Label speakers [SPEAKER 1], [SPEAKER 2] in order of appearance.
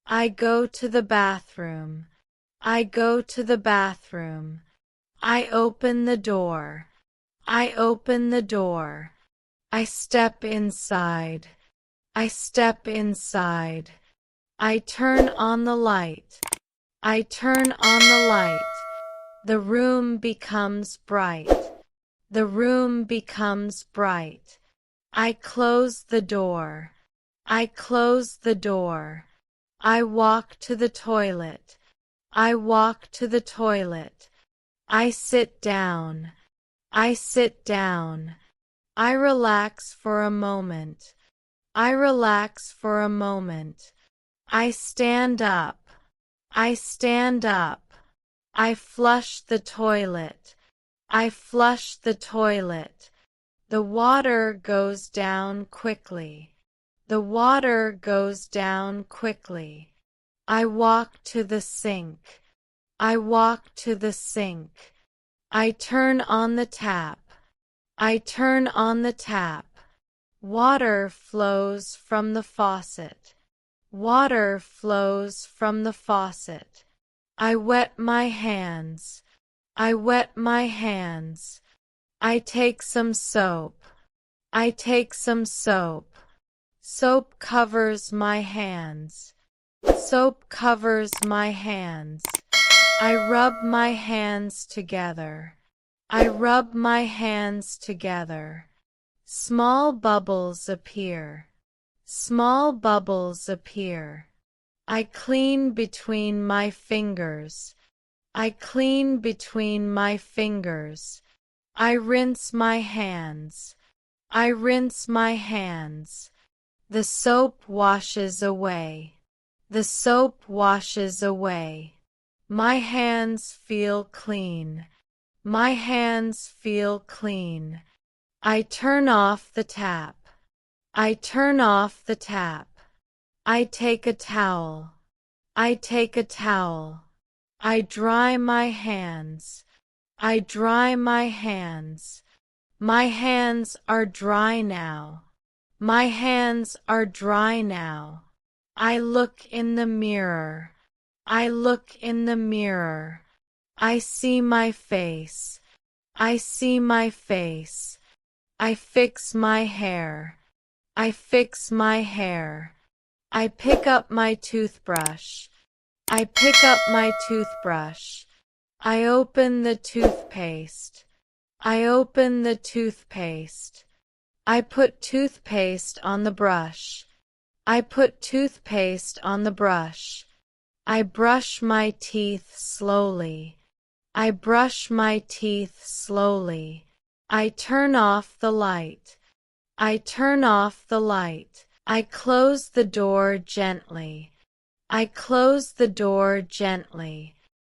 [SPEAKER 1] I go to the bathroom. I go to the bathroom. I open the door. I open the door. I step inside. I step inside. I turn on the light. I turn on the light. The room becomes bright. The room becomes bright. I close the door. I close the door. I walk to the toilet. I walk to the toilet. I sit down. I sit down. I relax for a moment. I relax for a moment. I stand up. I stand up. I flush the toilet. I flush the toilet. The water goes down quickly. The water goes down quickly. I walk to the sink. I walk to the sink. I turn on the tap. I turn on the tap. Water flows from the faucet. Water flows from the faucet. I wet my hands. I wet my hands. I take some soap. I take some soap. Soap covers my hands. Soap covers my hands. I rub my hands together. I rub my hands together. Small bubbles appear. Small bubbles appear. I clean between my fingers. I clean between my fingers. I rinse my hands. I rinse my hands. The soap washes away. The soap washes away. My hands feel clean. My hands feel clean. I turn off the tap. I turn off the tap. I take a towel. I take a towel. I dry my hands. I dry my hands. My hands are dry now. My hands are dry now. I look in the mirror. I look in the mirror. I see my face. I see my face. I fix my hair. I fix my hair. I pick up my toothbrush. I pick up my toothbrush. I open the toothpaste. I open the toothpaste. I put toothpaste on the brush. I put toothpaste on the brush. I brush my teeth slowly. I brush my teeth slowly. I turn off the light. I turn off the light. I close the door gently. I close the door gently.